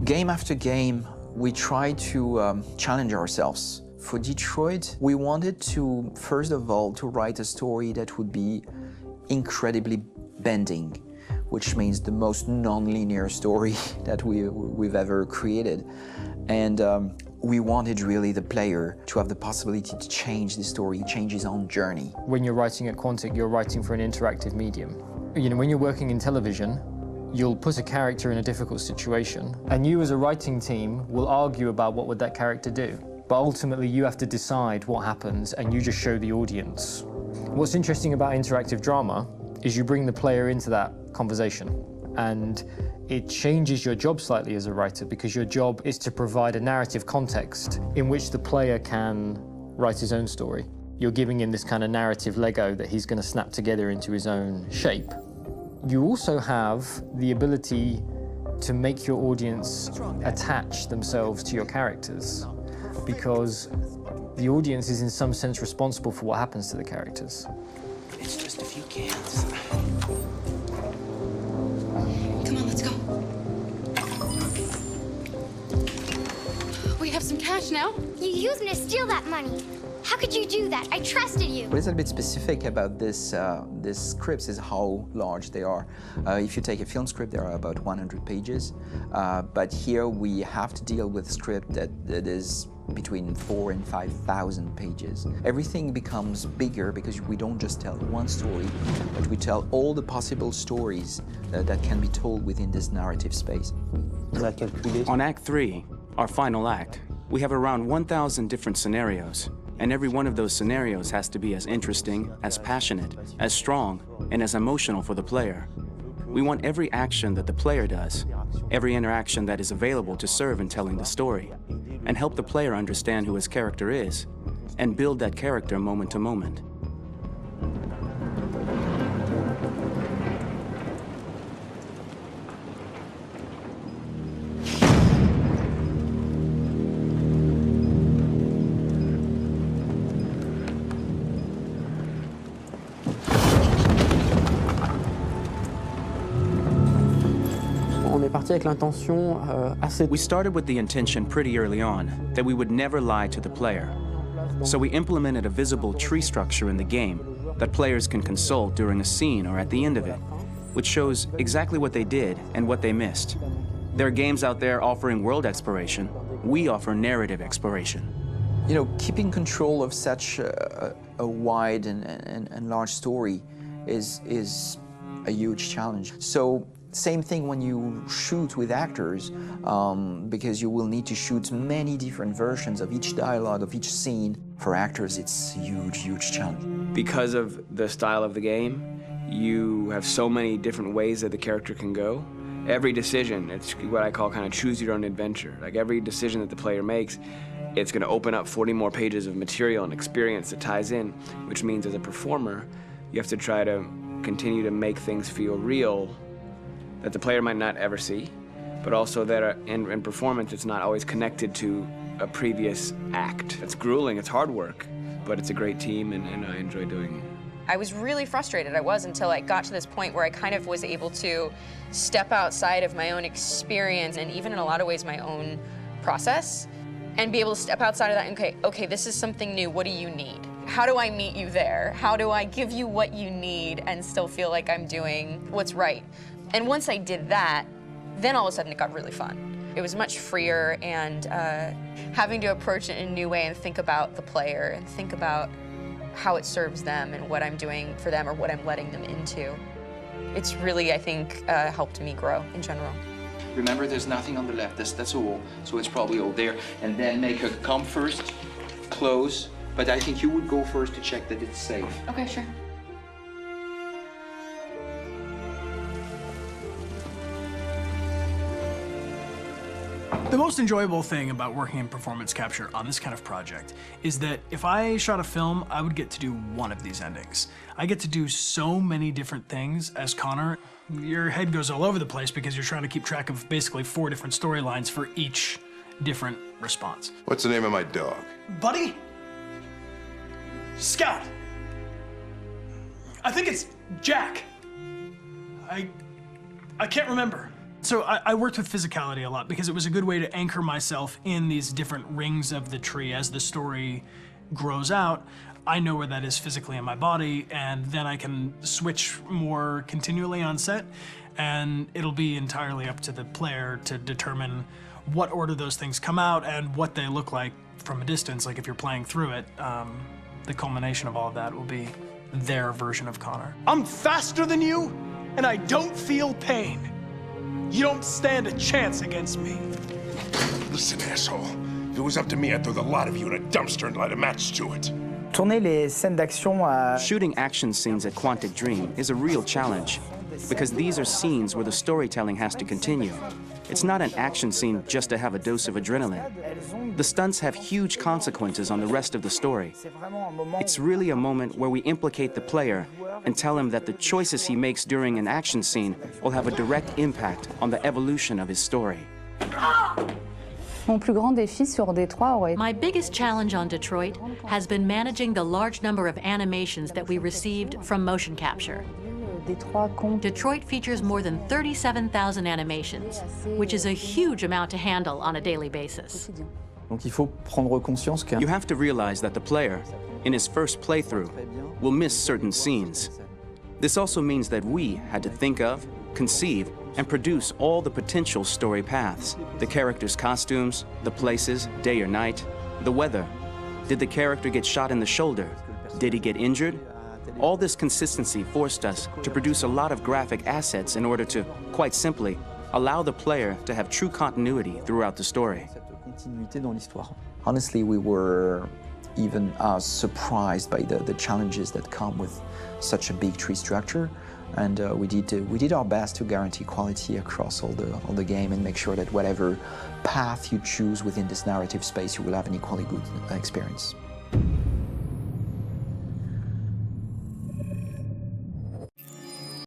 Game after game, we try to challenge ourselves. For Detroit, we wanted to, first of all, to write a story that would be incredibly bending, which means the most non-linear story that we've ever created. And we wanted really the player to have the possibility to change the story, change his own journey. When you're writing at Quantic, you're writing for an interactive medium. You know, when you're working in television, you'll put a character in a difficult situation, and you as a writing team will argue about what would that character do. But ultimately, you have to decide what happens, and you just show the audience. What's interesting about interactive drama is you bring the player into that conversation, and it changes your job slightly as a writer, because your job is to provide a narrative context in which the player can write his own story. You're giving him this kind of narrative Lego that he's going to snap together into his own shape. You also have the ability to make your audience attach themselves to your characters, because the audience is in some sense responsible for what happens to the characters. It's just a few cans. Come on, let's go. We have some cash now. You used me to steal that money. How could you do that? I trusted you. What is a bit specific about these scripts is how large they are. If you take a film script, there are about 100 pages. But here we have to deal with a script that is between 4,000 and 5,000 pages. Everything becomes bigger because we don't just tell one story, but we tell all the possible stories that can be told within this narrative space. On Act 3, our final act, we have around 1,000 different scenarios. And every one of those scenarios has to be as interesting, as passionate, as strong, and as emotional for the player. We want every action that the player does, every interaction that is available to serve in telling the story, and help the player understand who his character is, and build that character moment to moment. We started with the intention pretty early on that we would never lie to the player. So we implemented a visible tree structure in the game that players can consult during a scene or at the end of it, which shows exactly what they did and what they missed. There are games out there offering world exploration. We offer narrative exploration. You know, keeping control of such a wide and large story is a huge challenge. So, same thing when you shoot with actors, because you will need to shoot many different versions of each dialogue, of each scene. For actors, it's a huge, huge challenge. Because of the style of the game, you have so many different ways that the character can go. Every decision, it's what I call kind of choose your own adventure. Like every decision that the player makes, it's going to open up 40 more pages of material and experience that ties in, which means as a performer, you have to try to continue to make things feel real that the player might not ever see, but also that in performance, it's not always connected to a previous act. It's grueling, it's hard work, but it's a great team, and I enjoy doing it. I was really frustrated. I was until I got to this point where I kind of was able to step outside of my own experience and even in a lot of ways my own process, and be able to step outside of that and okay, this is something new, what do you need? How do I meet you there? How do I give you what you need and still feel like I'm doing what's right? And once I did that, then all of a sudden it got really fun. It was much freer, and having to approach it in a new way and think about the player and think about how it serves them and what I'm doing for them or what I'm letting them into. It's really, I think, helped me grow in general. Remember, there's nothing on the left. That's a wall, so it's probably all there. And then make her come first, close. But I think you would go first to check that it's safe. Okay, sure. The most enjoyable thing about working in performance capture on this kind of project is that if I shot a film, I would get to do one of these endings. I get to do so many different things as Connor. Your head goes all over the place because you're trying to keep track of basically 4 different storylines for each different response. What's the name of my dog? Buddy? Scout. I think it's Jack. I can't remember. So I worked with physicality a lot because it was a good way to anchor myself in these different rings of the tree. As the story grows out, I know where that is physically in my body, and then I can switch more continually on set, and it'll be entirely up to the player to determine what order those things come out and what they look like from a distance. Like if you're playing through it, the culmination of all of that will be their version of Connor. I'm faster than you, and I don't feel pain. You don't stand a chance against me. Listen, asshole. If it was up to me, I'd throw the lot of you in a dumpster and light a match to it. Tourner les scènes d'action à... Shooting action scenes at Quantic Dream is a real challenge, because these are scenes where the storytelling has to continue. It's not an action scene just to have a dose of adrenaline. The stunts have huge consequences on the rest of the story. It's really a moment where we implicate the player and tell him that the choices he makes during an action scene will have a direct impact on the evolution of his story. My biggest challenge on Detroit has been managing the large number of animations that we received from motion capture. Detroit features more than 37,000 animations, which is a huge amount to handle on a daily basis. You have to realize that the player, in his first playthrough, will miss certain scenes. This also means that we had to think of, conceive, and produce all the potential story paths. The characters' costumes, the places, day or night, the weather. Did the character get shot in the shoulder? Did he get injured? All this consistency forced us to produce a lot of graphic assets in order to, quite simply, allow the player to have true continuity throughout the story. Honestly, we were even surprised by the challenges that come with such a big tree structure, and we did our best to guarantee quality across all the game and make sure that whatever path you choose within this narrative space, you will have an equally good experience.